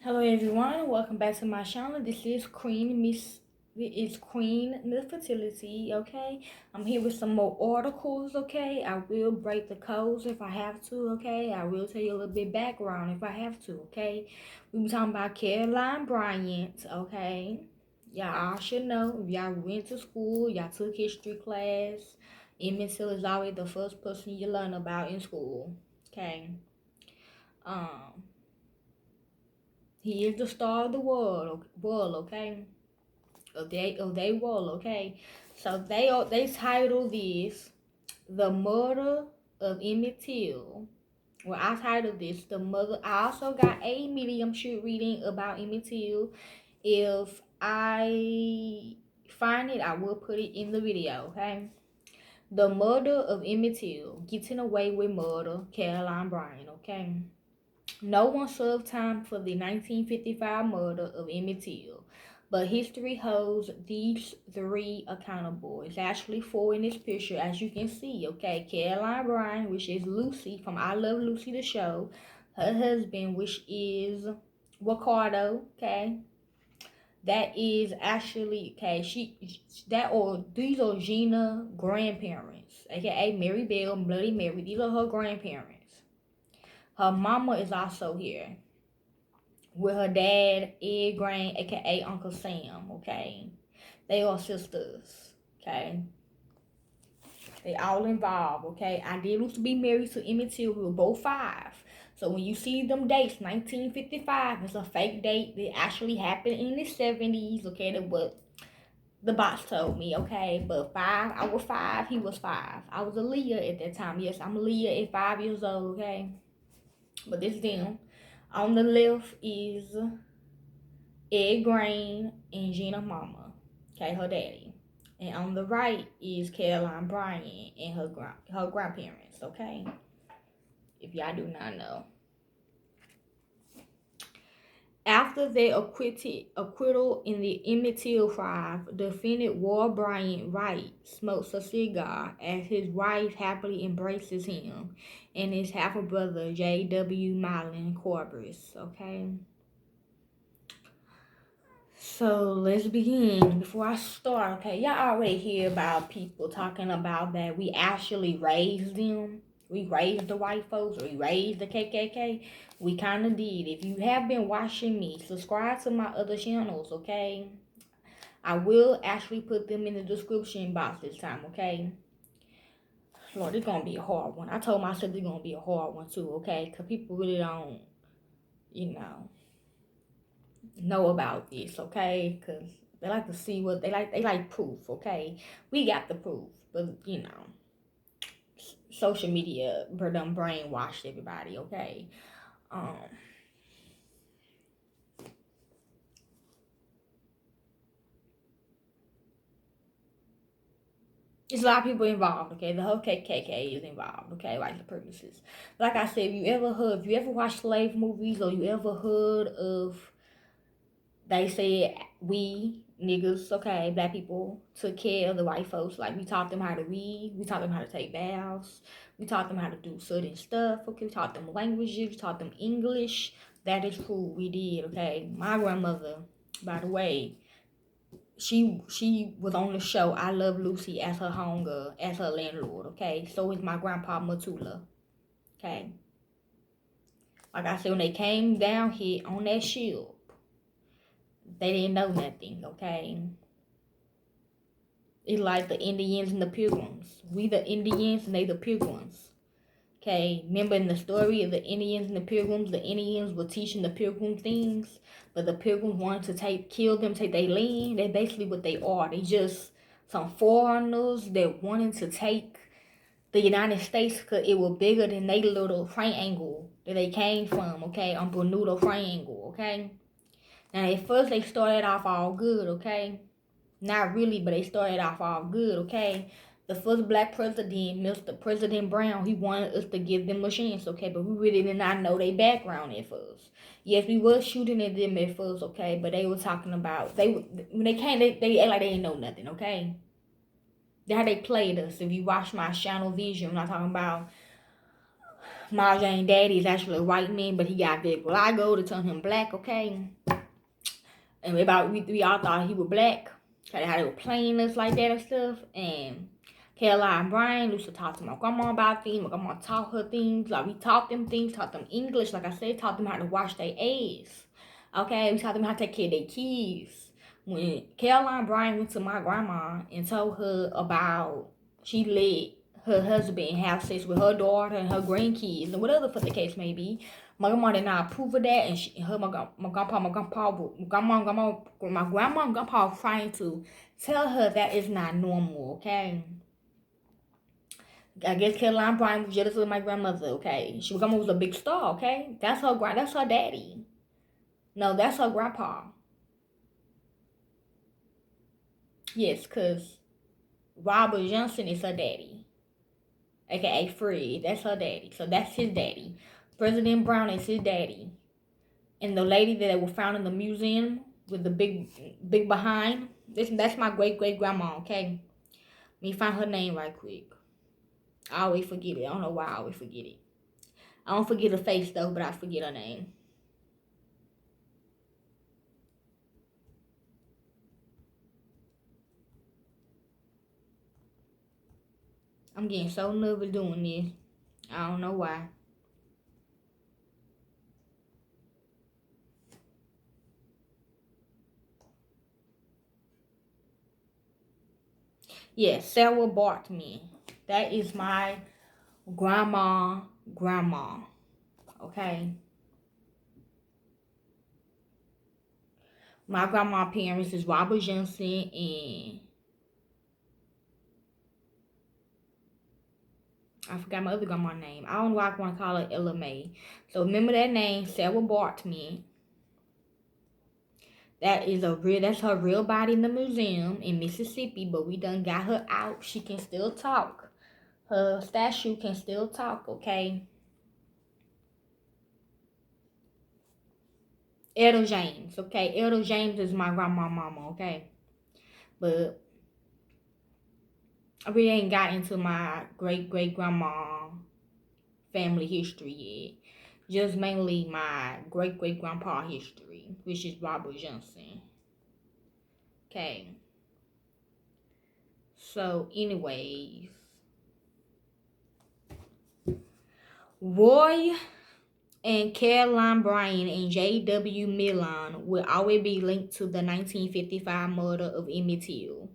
Hello everyone, welcome back to my channel. This is Queen Miss Fertility, okay? I'm here with some more articles, okay? I will break the codes if I have to, okay? I will tell you a little bit background if I have to, okay? We be talking about Carolyn Bryant, okay? Y'all all should know if y'all went to school, y'all took history class. Emmett Till is always the first person you learn about in school, okay? Um He is the star of the world, okay? Of they world, okay? So they title this The Murder of Emmett Till. Well, I titled this The Mother. I also got a medium short reading about Emmett Till. If I find it, I will put it in the video, okay? The Murder of Emmett Till, Getting Away with Murder, Carolyn Bryant, okay? No one served time for the 1955 murder of Emmett Till, but history holds these three accountable. It's actually four in this picture, as you can see, okay? Carolyn Bryant, which is Lucy from I Love Lucy the show. Her husband, which is Ricardo, okay? That is actually, okay, these are Gina grandparents, aka Mary Bell, Bloody Mary. These are her grandparents. Her mama is also here with her dad, Ed Grant, aka Uncle Sam, okay? They are sisters, okay? They all involved, okay? I did used to be married to Emmett Till. We were both 5. So when you see them dates, 1955 is a fake date that actually happened in the 70s, okay? That's what the boss told me, okay? But I was 5, he was 5. I was a Leah at that time. Yes, I'm a Leah at 5 years old, okay? But this them. On the left is Ed Green and Gina Mama, okay, her daddy. And on the right is Carolyn Bryant and her grandparents, okay? If y'all do not know. After their acquittal in the Emmett Till trial, defendant Ward Bryant Wright smokes a cigar as his wife happily embraces him and his half-brother J.W. Mylan Corbis, okay? So let's begin. Before I start, okay, y'all already hear about people talking about that we actually raised them. We raised the white folks, we raised the KKK. We kind of did. If you have been watching me, subscribe to my other channels, okay? I will actually put them in the description box this time, okay? Lord, it's going to be a hard one. I told myself it's going to be a hard one too, okay? Because people really don't, know about this, okay? Because they like to see what they like proof, okay? We got the proof, but social media done brainwashed everybody, okay? There's a lot of people involved, okay? The whole KKK is involved, okay? Like the purposes. Like I said, if you ever watched slave movies or you ever heard of, they said we niggas, okay, black people took care of the white folks. Like we taught them how to read, we taught them how to take baths, we taught them how to do certain stuff, okay, we taught them languages, we taught them English. That is true, we did, okay. My grandmother, by the way, she was on the show I Love Lucy as her homegirl, as her landlord, okay. So is my grandpa Matula, okay. Like I said, when they came down here on that ship, they didn't know nothing, okay? It's like the Indians and the Pilgrims. We the Indians and they the Pilgrims. Okay, remember in the story of the Indians and the Pilgrims, the Indians were teaching the Pilgrims things, but the Pilgrims wanted to kill them, take their land. They basically what they are. They just some foreigners that wanted to take the United States because it was bigger than their little triangle that they came from, okay, on Bermuda Triangle, okay? Now, at first, they started off all good, okay? Not really, but they started off all good, okay? The first black president, Mr. President Brown, he wanted us to give them a chance, okay? But we really did not know their background at first. Yes, we was shooting at them at first, okay? But they were talking about, when they came, they act like they didn't know nothing, okay? That's how they played us. If you watch my channel vision, I'm not talking about My Jane daddy is actually a white man, but he got vitiligo to turn him black, okay? And we all thought he was black. How they were playing us like that and stuff. And Carolyn and Bryant used to talk to my grandma about things. My grandma taught her things. Like, we taught them things, taught them English. Like I said, taught them how to wash their ass. Okay, we taught them how to take care of their kids. When Carolyn and Bryant went to my grandma and told her about, she let her husband have sex with her daughter and her grandkids and whatever for the case may be, my grandma did not approve of that, and my grandpa, my grandma and grandpa were trying to tell her that is not normal, okay? I guess Caroline Bryant was jealous of my grandmother, okay? She grandma was a big star, okay? That's her daddy. No, that's her grandpa. Yes, because Robert Johnson is her daddy, aka Fred. That's her daddy. So that's his daddy. President Brown is his daddy. And the lady that was found in the museum with the big behind, that's my great grandma, okay? Let me find her name right quick. I always forget it. I don't know why I always forget it. I don't forget her face though, but I forget her name. I'm getting so nervous doing this. I don't know why. Yes, Sarah Bartman. That is my grandma. Okay. My grandma parents is Robert Johnson and I forgot my other grandma's name. I don't know why I want to call her Ella May. So remember that name, Sarah Bartman. That's her real body in the museum in Mississippi, but we done got her out. She can still talk. Her statue can still talk, okay? Etta James, okay? Etta James is my grandma mama, okay? But I really ain't got into my great-great-grandma family history yet. Just mainly my great-great-grandpa history, which is Robert Johnson. Okay. So, anyways. Roy and Caroline Bryant and J.W. Millan will always be linked to the 1955 murder of Emmett Till.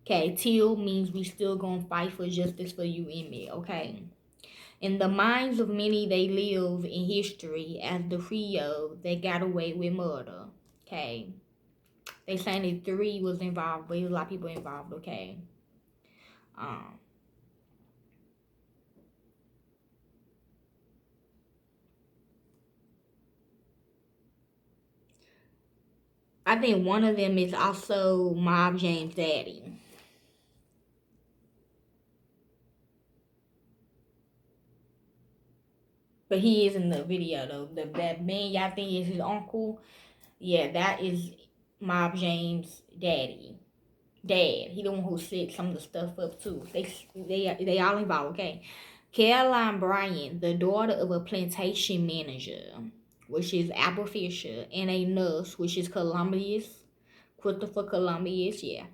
Okay, Till means we still gonna fight for justice for you, Emmett, okay? In the minds of many, they live in history as the trio that got away with murder, okay? They saying that 3 was involved, but a lot of people involved, okay? I think one of them is also Mob James' daddy. But he is in the video though. That man y'all think is his uncle. Yeah, that is Mob James' daddy. Dad. He the one who set some of the stuff up too. They all involved, okay? Caroline Bryant, the daughter of a plantation manager, which is Apple Fisher, and a nurse, which is Christopher Columbus, yeah.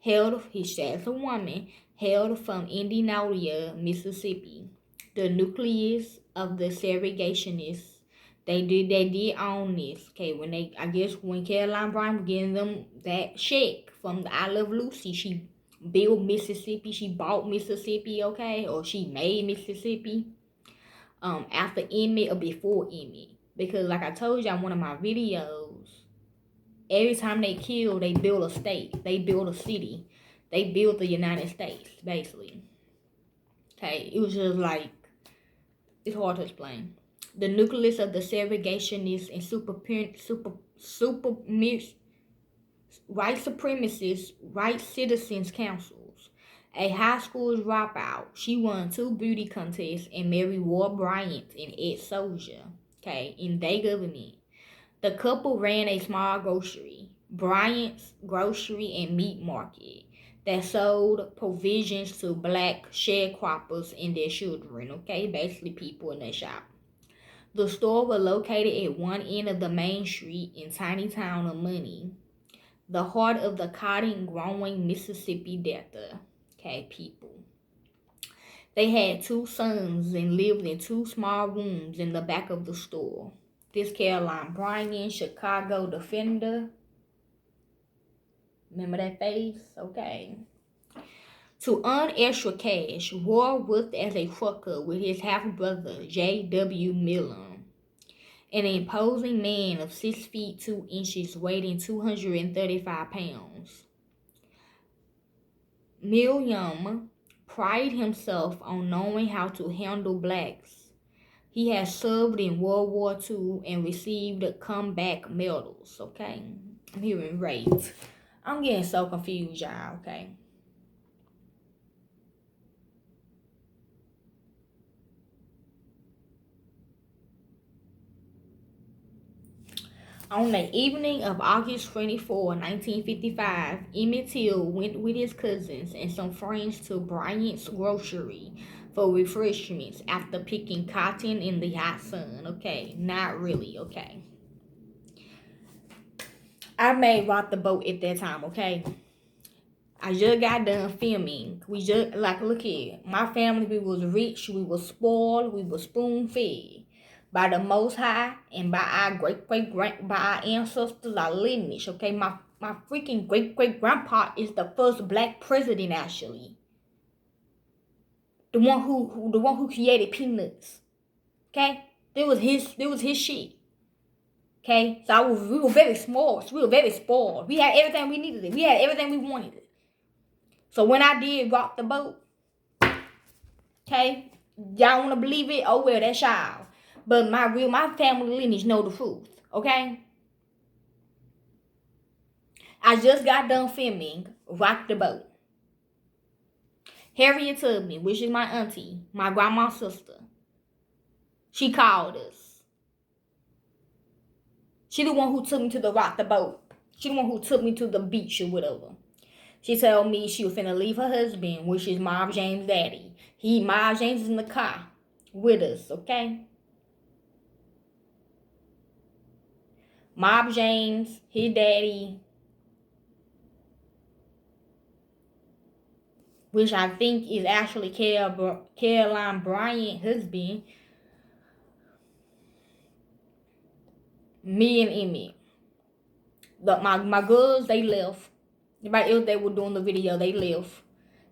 He says a woman, hailed from Indianola, Mississippi. The nucleus of the segregationists. They did own this. Okay, when Caroline Bryant was getting them that check from the I Love Lucy, she built Mississippi, she bought Mississippi, okay, or she made Mississippi. After Emmett or before Emmett. Because like I told you on one of my videos, every time they kill, they build a state. They build a city. They build the United States, basically. Okay, it was just like, it's hard to explain. The nucleus of the segregationists and white supremacists, white citizens councils. A high school dropout. She won 2 beauty contests and married War Bryant and Ed Soldier. Okay, in their government. The couple ran a small grocery, Bryant's Grocery and Meat Market. that sold provisions to black sharecroppers and their children, okay? Basically people in that shop. The store was located at one end of the main street in tiny town of Money, the heart of the cotton-growing Mississippi Delta, okay, people. They had 2 sons and lived in 2 small rooms in the back of the store. This Carolyn Bryant, Chicago defender. Remember that face? Okay. To earn extra cash, Roy worked as a trucker with his half-brother, J.W. Miller, an imposing man of 6 feet 2 inches, weighing 235 pounds. William prided himself on knowing how to handle blacks. He had served in World War II and received comeback medals, okay? I'm hearing rape. I'm getting so confused, y'all, okay? On the evening of August 24, 1955, Emmett Till went with his cousins and some friends to Bryant's grocery for refreshments after picking cotton in the hot sun. Okay, not really, okay. I may rock the boat at that time, okay? I just got done filming. We just, like, look here. My family, we was rich, we was spoiled, we was spoon-fed by the Most High and by our by our ancestors, our lineage, okay? My freaking great-great-grandpa is the first black president, actually. The one who created peanuts, okay? It was his shit, okay? So we were very small, we were very spoiled. We had everything we needed. We had everything we wanted. So when I did rock the boat, okay, y'all want to believe it? Oh well, that's y'all. But my family lineage know the truth, okay? I just got done filming Rock the Boat. Harriet Tubman, which is my auntie, my grandma's sister, she called us. She the one who took me to the Rock the Boat. She the one who took me to the beach or whatever. She told me she was finna leave her husband, which is Marv James' daddy. Marv James is in the car with us, okay? Marv James, his daddy, which I think is actually Carolyn Bryant's husband, me and Emmett. My girls, they left. Everybody else, they were doing the video, they left.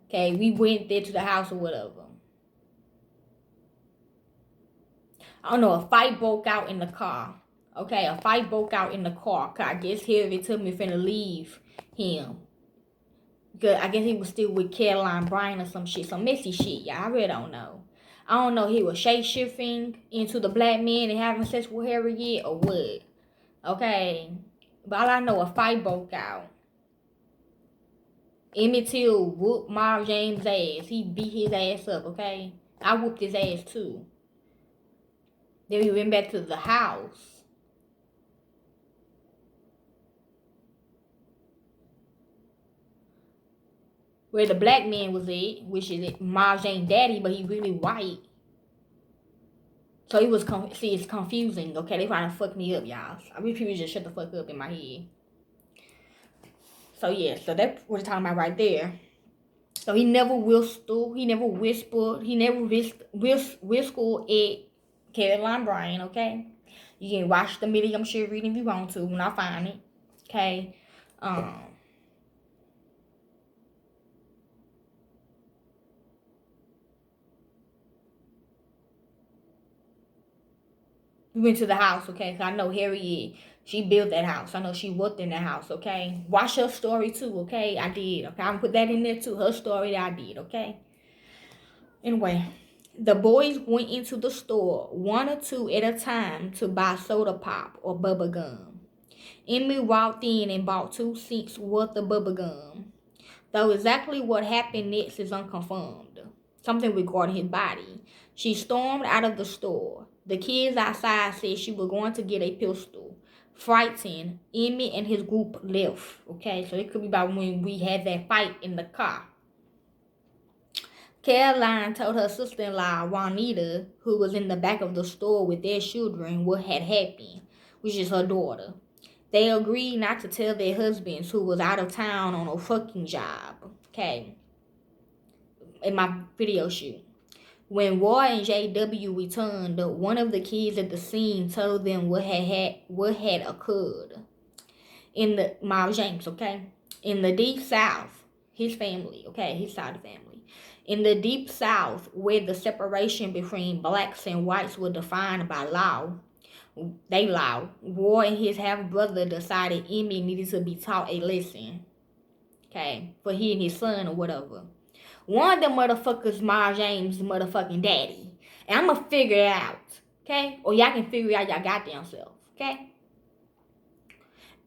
Okay, we went there to the house or whatever. I don't know, a fight broke out in the car. Okay, a fight broke out in the car. Cause I guess Harriet told me finna leave him. Because I guess he was still with Carolyn Bryant or some shit. Some messy shit, y'all. I really don't know. I don't know he was shape-shifting into the black man and having sex with Harriet or what. Okay. But all I know, a fight broke out. Emmett Till whooped Marv James' ass. He beat his ass up, okay? I whooped his ass too. Then we went back to the house. Where the black man was at, which is Marv James' daddy, but he really white. So he was, it's confusing, okay? They trying to fuck me up, y'all. I wish people just shut the fuck up in my head. So yeah, so that's what we're talking about right there. So he never whistled, he never whispered, he never whistled at Carolyn Bryant, okay? You can watch the video, I'm sure reading if you want to when I find it, okay? We went to the house, okay? Because I know Harriet, she built that house. I know she worked in that house, okay? Watch her story too, okay? I did, okay? I'm going to put that in there too. Her story that I did, okay? Anyway, the boys went into the store, 1 or 2 at a time, to buy soda pop or bubble gum. Emily walked in and bought 2 cents worth of bubble gum. Though exactly what happened next is unconfirmed. Something regarding his body. She stormed out of the store. The kids outside said she was going to get a pistol. frightened, Emmett and his group left. Okay, so it could be about when we had that fight in the car. Caroline told her sister-in-law, Juanita, who was in the back of the store with their children, what had happened, which is her daughter. They agreed not to tell their husbands, who was out of town on a fucking job. Okay, in my video shoot. When Roy and JW returned, one of the kids at the scene told them what had occurred. In the Miles James, okay? In the deep south, his family, okay, his side of the family. In the deep south, where the separation between blacks and whites was defined by law, Roy and his half-brother decided Emmy needed to be taught a lesson. Okay, for he and his son or whatever. One of them motherfuckers, Miles James' motherfucking daddy. And I'm gonna figure it out. Okay? Or y'all can figure it out y'all goddamn self. Okay?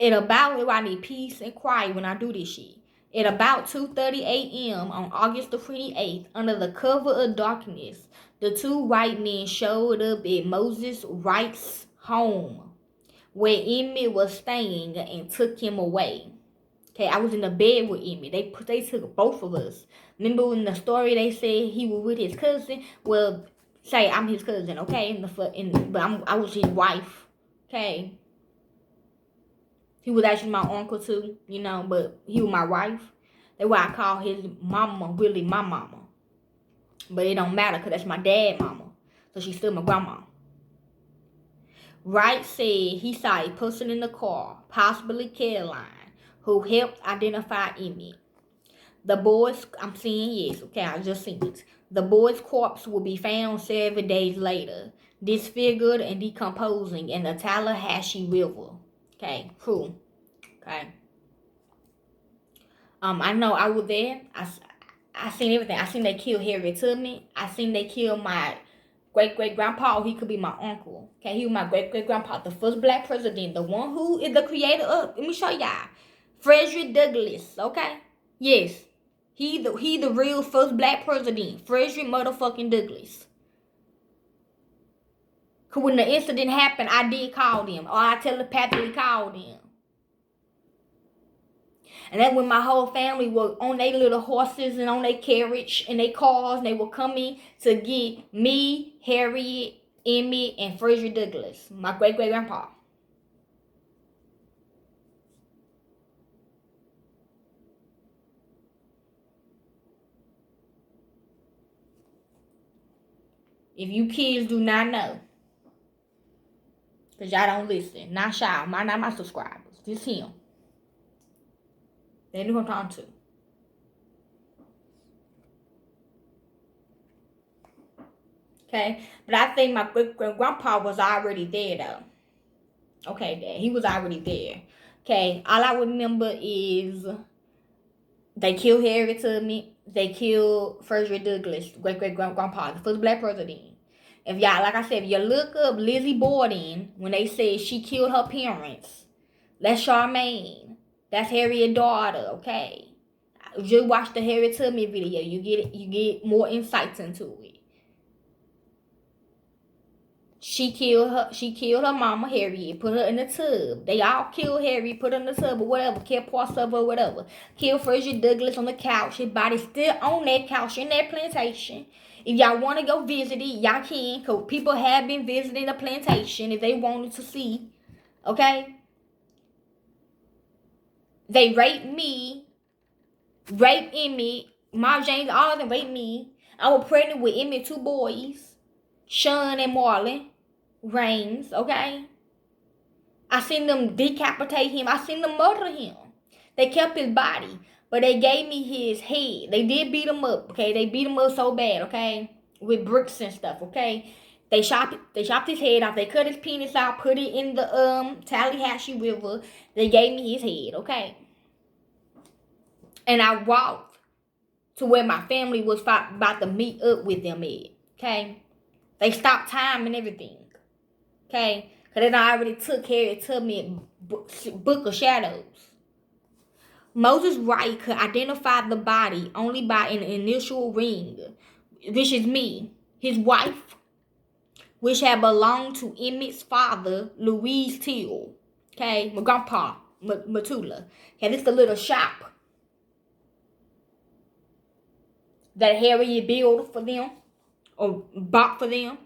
At about, I need peace and quiet when I do this shit. At about 2:30 a.m. on August the 28th, under the cover of darkness, the two white men showed up at Moses Wright's home, where Emmett was staying, and took him away. Okay, I was in the bed with Emmett. They took both of us. Remember in the story they said he was with his cousin? Well, say I'm his cousin, okay? But I was his wife, okay? He was actually my uncle too, you know, but he was my wife. That's why I call his mama really my mama. But it don't matter because that's my dad's mama. So she's still my grandma. Wright said he saw a person in the car, possibly Caroline, who helped identify Emmett. The boy's, I'm seeing yes, okay, I just seen it. The boy's corpse will be found 7 days later, disfigured and decomposing in the Tallahatchie River. Okay, cool. Okay. I know I was there. I seen everything. I seen they kill Harriet Tubman. I seen they kill my great-great-grandpa. He could be my uncle. Okay, he was my great-great-grandpa, the first black president, the one who is the creator of, let me show y'all, Frederick Douglass, okay? Yes, he the real first black president, Frederick motherfucking Douglass. Cause when the incident happened, I did call them, or I telepathically called them. And then when my whole family was on their little horses and on their carriage and their cars, and they were coming to get me, Harriet, Emmett, and Frederick Douglass, my great-great-grandpa. If you kids do not know, because y'all don't listen, not y'all, not my subscribers, just him. They knew who I'm talking to. Okay, but I think my great-grandpa was already there, though. Okay, Dad, he was already there. Okay, all I remember is they killed Harriet Tubman. They killed Frederick Douglass, great-great-grandpa, the first black president. If y'all, like I said, if you look up Lizzie Borden, when they said she killed her parents, that's Charmaine. That's Harriet's daughter, okay? Just watch the Harriet Tubman video. You get more insights into it. She killed her mama Harriet, put her in the tub. They all killed Harriet, put her in the tub or whatever, killed parts of her or whatever. Killed Frederick Douglass on the couch. His body's still on that couch in that plantation. If y'all want to go visit it, y'all can, because people have been visiting the plantation if they wanted to see. Okay? They raped me, raped Emmett, Ma James, all of them raped me. I was pregnant with Emmett, 2 boys, Sean and Marlon Rains, okay? I seen them decapitate him. I seen them murder him. They kept his body, but they gave me his head. They did beat him up, okay? They beat him up so bad, okay? With bricks and stuff, okay? They chopped his head off. They cut his penis out, put it in the Tallahatchie River. They gave me his head, okay? And I walked to where my family was about to meet up with them at, okay? They stopped time and everything, okay? Because they already took Harriet Tubman Book of Shadows. Moses Wright could identify the body only by an initial ring, which is me, his wife, which had belonged to Emmett's father, Louise Till. Okay, my grandpa, Matula. Okay, this is a little shop that Harriet built for them or bought for them.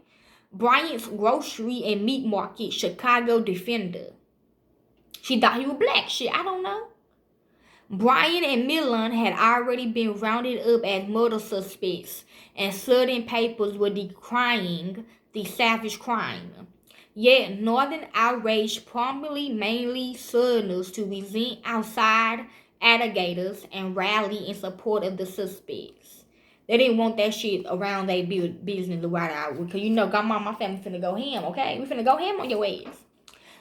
Bryant's grocery and meat market, Chicago defender. She thought he was black. Shit, I don't know. Bryant and Millen had already been rounded up as murder suspects, and Southern papers were decrying the savage crime. Yet, Northern outrage promptly mainly Southerners to resent outside alligators and rally in support of the suspects. They didn't want that shit around their business right out. Because you know, grandma and my family finna go ham, okay? We finna go ham on your ass.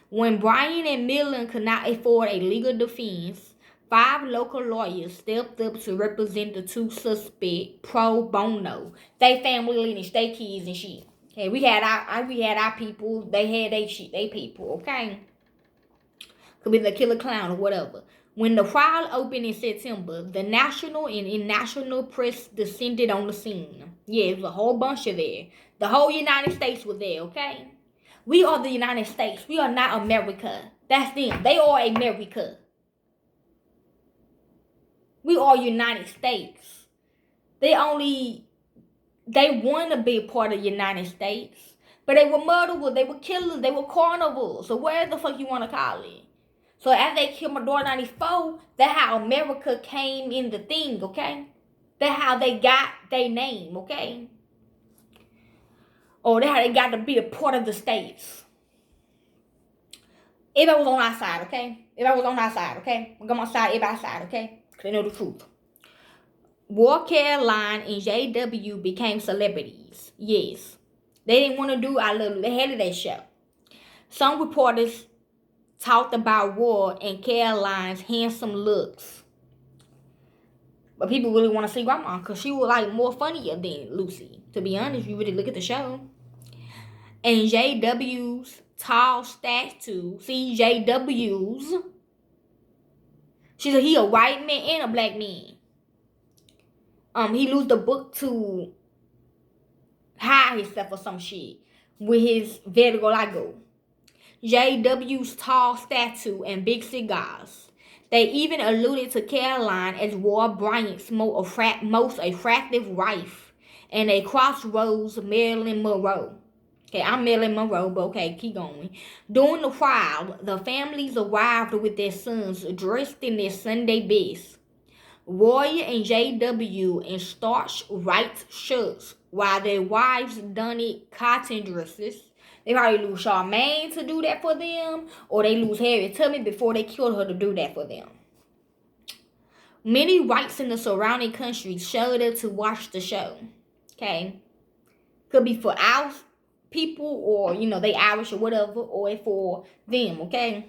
When Bryant and Millen could not afford a legal defense, 5 local lawyers stepped up to represent the 2 suspects pro bono. They family lineage, they kids and shit. Okay, we had our people, they had they shit, they people, okay? Could be the killer clown or whatever. When the trial opened in September, the national and international press descended on the scene. Yeah, it was a whole bunch of there. The whole United States was there, okay? We are the United States. We are not America. That's them. They are America. We are United States. They want to be a part of the United States. But they were murderers. They were killers. They were carnivals. So where the fuck you want to call it? So after they killed my daughter 94, that's how America came in the thing, okay? That's how they got their name, okay? Or that's how they got to be a part of the states. Everybody was on our side, okay? Everybody was on our side, okay? I'm on my side, everybody's side, okay? Because they know the truth. War Carolyn and JW became celebrities. Yes. They didn't want to do I Love Lucy. They hated that show. Some reporters talked about War and Carolyn's handsome looks. But people really want to see Grandma because she was like more funnier than Lucy. To be honest, if you really look at the show. And JW's tall statue. See, JW's. She said he a white man and a black man. He used the book to hide himself or some shit with his vitiligo. JW's tall statue and big cigars. They even alluded to Carolyn as War Bryant's most attractive wife and a crossroads Marilyn Monroe. Okay, I'm Marilyn Monroe, but okay, keep going. During the trial, the families arrived with their sons dressed in their Sunday best. Roy and JW in starched white shirts, while their wives donned cotton dresses. They probably lose Charmaine to do that for them, or they lose Harriet Tubman before they killed her to do that for them. Many whites in the surrounding countries showed up to watch the show. Okay? Could be for our people, or, you know, they Irish or whatever, or for them, okay?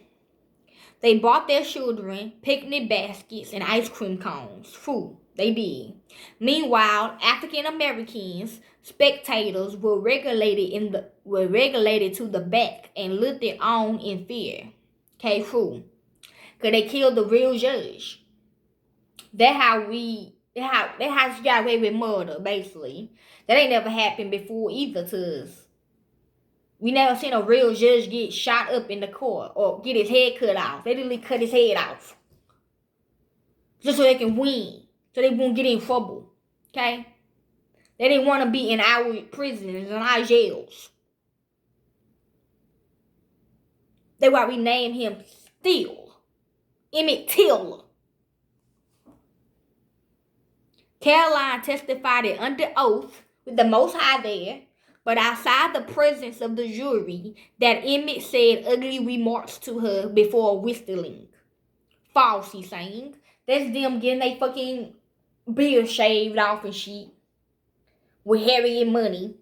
They bought their children picnic baskets and ice cream cones. Food. They did. Meanwhile, African Americans, spectators were relegated to the back and looked on in fear. Okay, true. Cause they killed the real judge. That's how she got away with murder, basically. That ain't never happened before either to us. We never seen a real judge get shot up in the court or get his head cut off. They literally cut his head off. Just so they can win. So they won't get in trouble. Okay? They didn't want to be in our prisons and our jails. That's why we named him Still. Emmett Till. Carolyn testified under oath with the Most High there, but outside the presence of the jury, that Emmett said ugly remarks to her before whistling. False, he's saying. That's them getting their fucking beard shaved off and shit. With Harriet money.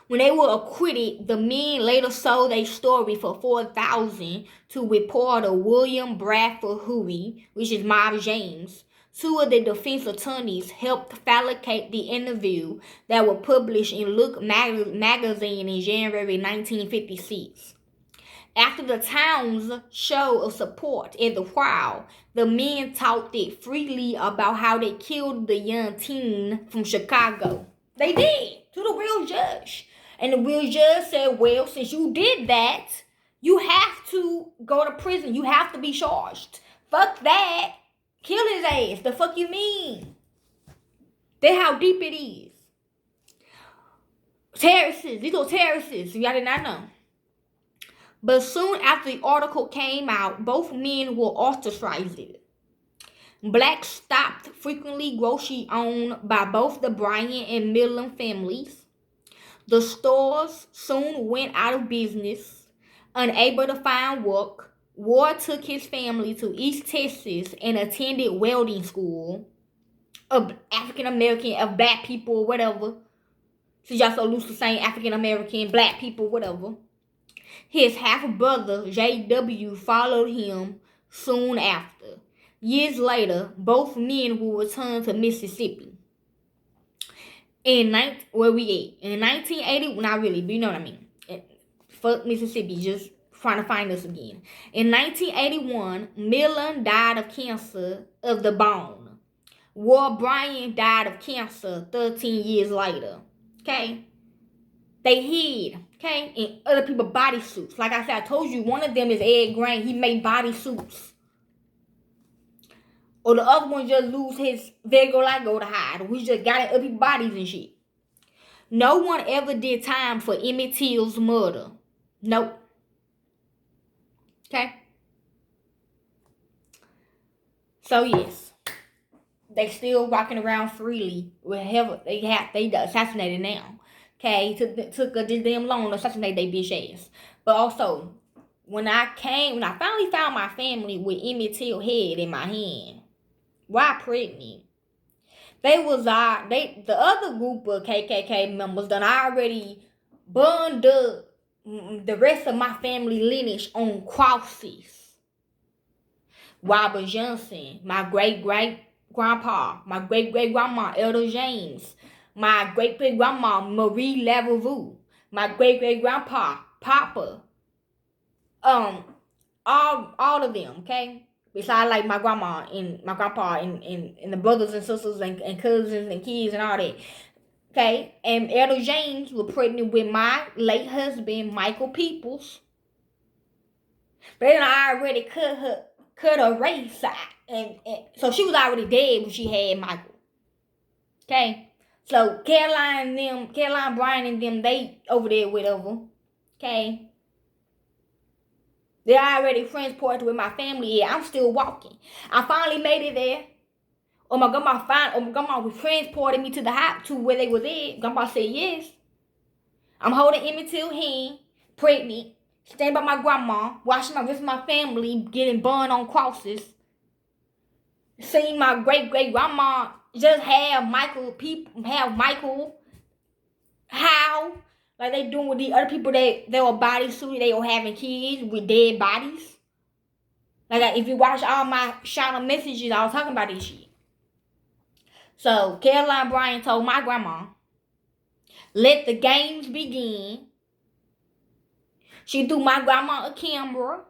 When they were acquitted, the men later sold a story for $4,000 to reporter William Bradford Huey, which is Mob James. 2 of the defense attorneys helped fabricate the interview that was published in Look magazine in January 1956. After the town's show of support at the trial, the men talked it freely about how they killed the young teen from Chicago. They did, to the real judge. And the real judge said, well, since you did that, you have to to go to prison. You have to be charged. Fuck that. Kill his ass. The fuck you mean? That's how deep it is. Terrorists. These are terrorists. Y'all did not know. But soon after the article came out, both men were ostracized. Blacks stopped frequently grocery owned by both the Bryant and Millen families. The stores soon went out of business. Unable to find work, Ward took his family to East Texas and attended welding school of African American, of black people, whatever. Since y'all so loose to saying African American, black people, whatever. His half-brother, J.W., followed him soon after. Years later, both men will return to Mississippi. In 1980, not really, but you know what I mean. Fuck Mississippi, just trying to find us again. In 1981, Millen died of cancer of the bone. Ward Bryant died of cancer 13 years later. Okay? They hid, okay, in other people's bodysuits. Like I said, I told you, one of them is Ed Grant. He made bodysuits. Or the other one just lose his vitiligo to hide. We just got in other people's bodies and shit. No one ever did time for Emmett Till's murder. Nope. Okay? So, yes. They still walking around freely. Wherever they assassinated now. Okay, took a damn long to assassinate their bitch ass. But also, when I finally found my family with Emmett Till head in my hand, why pregnant? The other group of KKK members done already burned up the rest of my family lineage on crosses. Robert Johnson, my great-great-grandpa, my great-great-grandma, Elder James, my great-great-grandma, Marie Lavervaux, my great-great-grandpa, Papa, all of them, okay? Besides, like, my grandma and my grandpa and the brothers and sisters and cousins and kids and all that, okay? And Elder James was pregnant with my late husband, Michael Peoples. But then I already cut her race out. And so she was already dead when she had Michael. Okay? So Caroline, Bryant and them, they over there with her. Okay? They already transported with my family. Yeah, I'm still walking. I finally made it there. My grandma was transporting me to the house to where they was at. Grandma said yes. I'm holding Emmett Till hand, pregnant, staying by my grandma, watching the rest of my family getting burned on crosses. Seeing my great-great-grandma just have Michael, how? Like they doing with the other people they were bodysuited, they were having kids with dead bodies. Like if you watch all my Shauna messages, I was talking about this shit. So Caroline Bryant told my grandma, let the games begin. She threw my grandma a camera.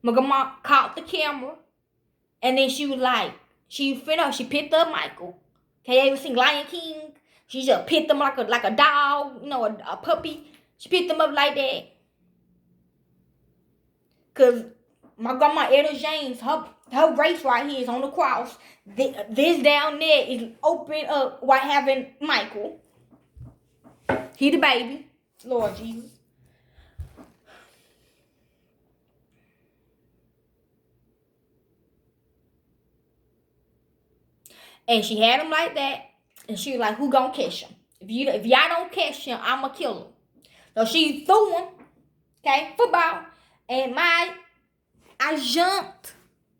My grandma caught the camera. And then she was like, she picked up Michael. Okay, you ever seen Lion King? She just picked him like a dog, a puppy. She picked him up like that. Cause my grandma Etta James, her race right here is on the cross. This down there is open up while having Michael. He the baby. Lord Jesus. And she had him like that. And she was like, who gonna catch him? If y'all don't catch him, I'ma kill him. So she threw him, okay, football. And I jumped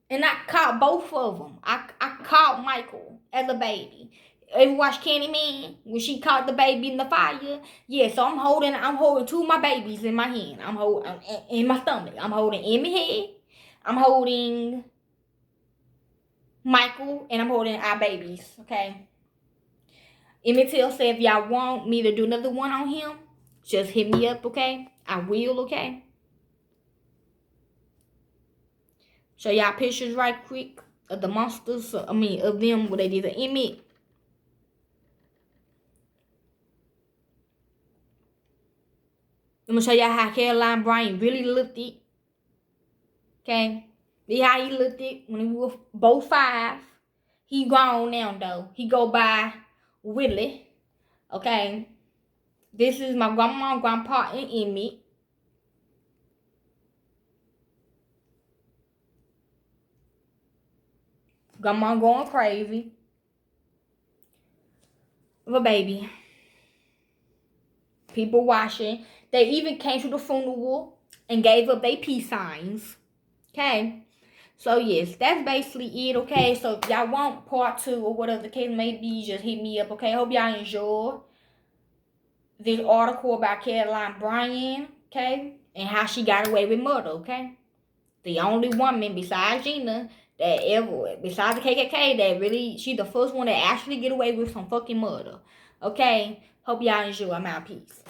and I caught both of them. I caught Michael as a baby. Ever watch Candyman when she caught the baby in the fire? Yeah, so I'm holding two of my babies in my hand. I'm holding in my stomach. I'm holding Emmy head. I'm holding Michael, and I'm holding our babies, okay? Emmett Till said if y'all want me to do another one on him, just hit me up, okay? I will, okay? Show y'all pictures right quick of the monsters, of them where they did the Emmett. I'm gonna show y'all how Caroline Bryant really looked it. Okay? See how he looked it when we were both 5. He grown now, though. He go by Willie. Okay? This is my grandma, grandpa, and Emmett. Grandma going crazy. But baby, people watching. They even came to the funeral and gave up their peace signs. Okay? So yes, that's basically it, okay? So if y'all want part 2 or whatever the case may be, just hit me up, okay? Hope y'all enjoy this article about Carolyn Bryant, okay? And how she got away with murder, okay? The only woman besides Gina that ever, besides the KKK, that really, she the first one that actually get away with some fucking murder, okay? Hope y'all enjoy. I'm out. Peace.